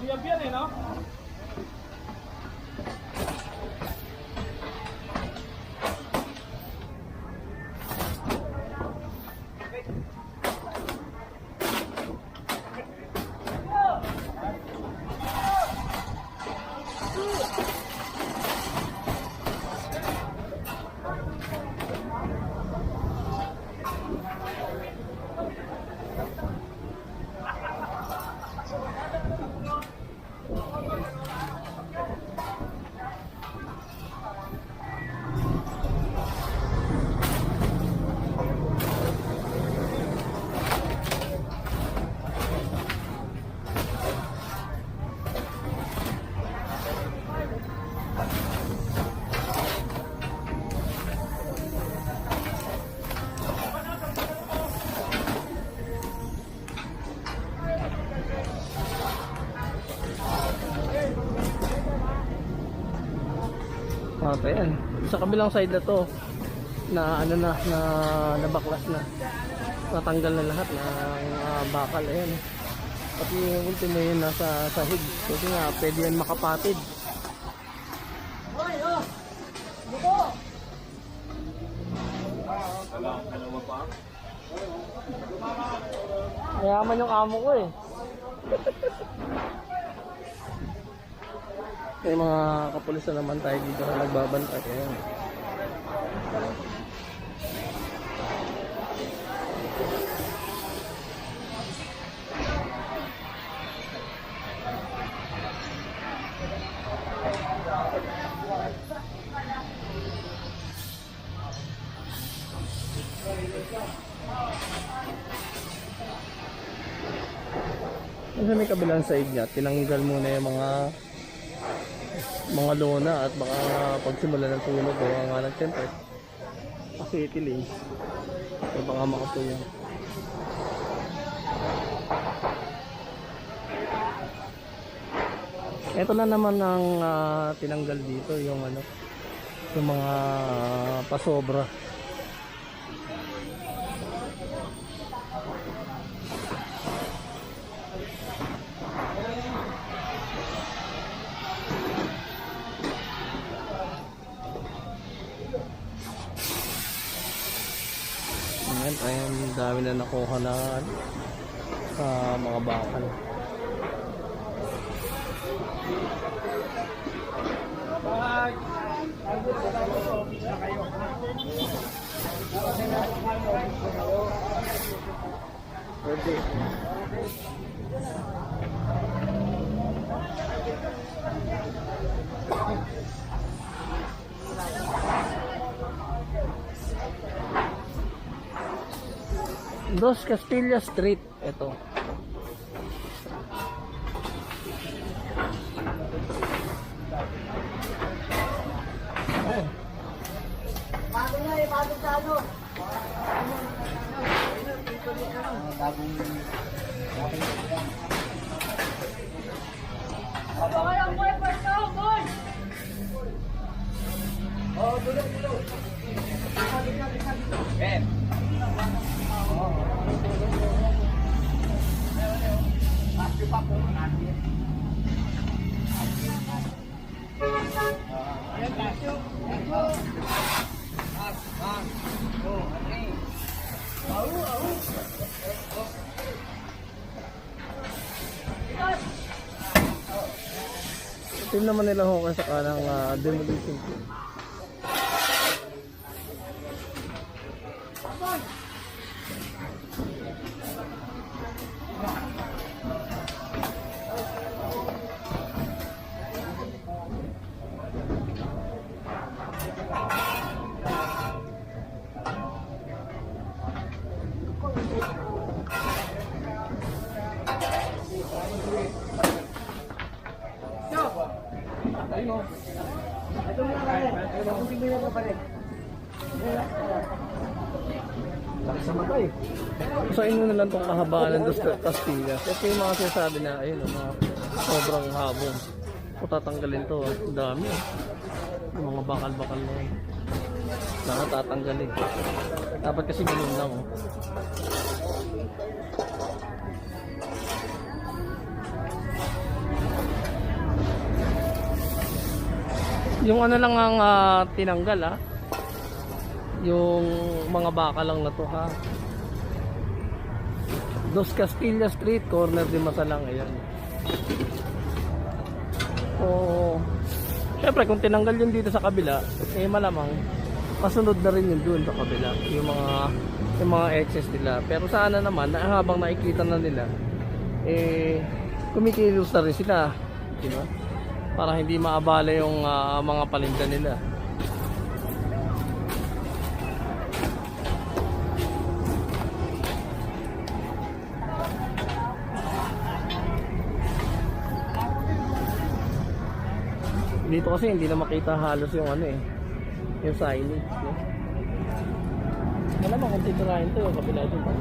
Yan eh, no? Okay, yan. Sa kabilang side na to, na ano na, na nabaklas na. Natanggal na lahat ng bakal. Ayan. Pati yung ultimo yun nasa sahig. Kasi nga, pwede yan makapatid. Buko! Mayaman yung amo ko eh. May mga kapulis na naman tayo dito na nagbabantay. Ayan. Kasi may kabilang side niya, tinanggal muna yung mga lona at baka pagsimula ng tunog gawa nga lang siyempre acetylene so baka makatuyo. Ito na naman ang tinanggal dito yung ano, yung mga pasobra. Ayan, dami na nakuha na mga bakal. Bye! Pwede. Dos Castilla Street, ito. Bago na eh, bago sa ano. Ito naman nila ho sa kanang demolition. So inyo na lang itong kahabaan ng Dos Castillas. Ito yung mga sinasabi na ayun, mga sobrang habong. Kung tatanggalin to, ang dami. Yung mga bakal-bakal na yun. Nakatatanggalin. Dapat kasi ganun lang. Yung ano lang ang tinanggal ha. Yung mga baka lang na to ha. Dos Castilla Street, corner di Masalang, ayan. So, syempre kung tinanggal yun dito sa kabila, eh malamang masunod na rin yun doon sa kabila, yung mga excess nila. Pero sana naman, habang nakikita na nila, eh kumikilos na rin sila, di ba? Para hindi maabala yung mga palinda nila. Dito kasi hindi na makita halos yung ano eh, yung signage. No? Alam mo kung titirahin to, yung kabila dito.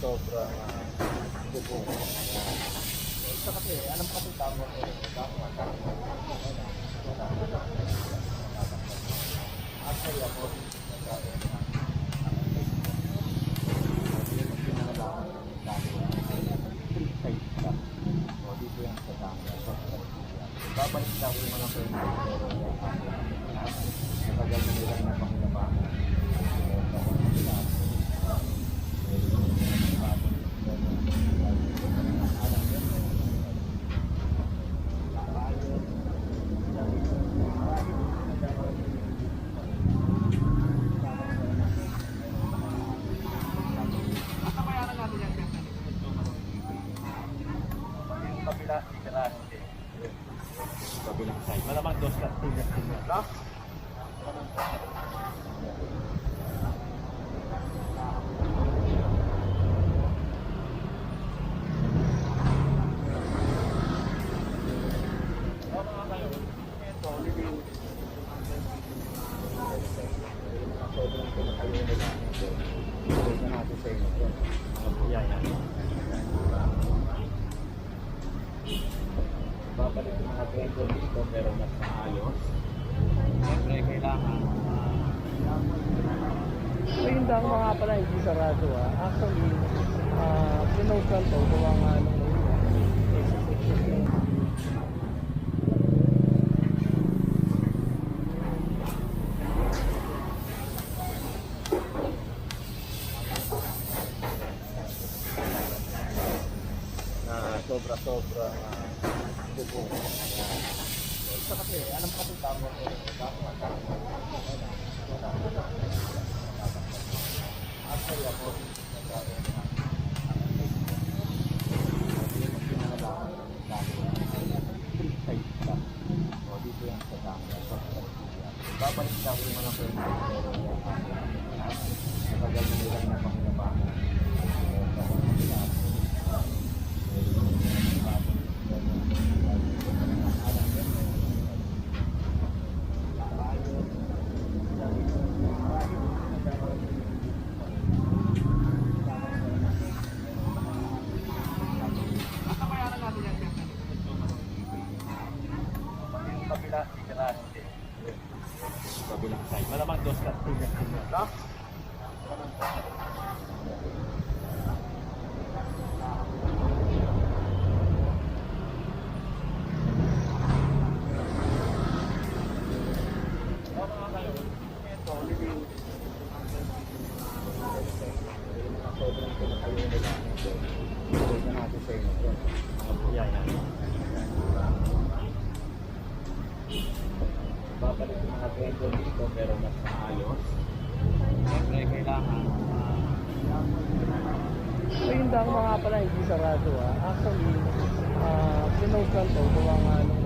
Sobra bubong. Ito kasi, alam kasi tama ko. Actually ako, dito yan sa dami. Babalik na ako yung mga friends ko. Natagal na nila na pangilabahan. Malamang dos Castilla. No? Babalik yung mga trade dito pero mas maayos. Siyempre kailangan ayun daw mga pala hindi sarado ha. Actually pinausan to gawa nga nung sobra bubong. Ito kasi, alam ko kasi tama ko. Actually ako, dito yan sa dami. Babalik na ako yung mga friends ko. Natagal na nila na pangilabahan. Malamang dos Castilla. No? Babalik yung mga kwento dito pero mas maayos. Siyempre kailangan So yung dang mga pala hindi sarado ah. Actually, pinost lang to, gawa nga nung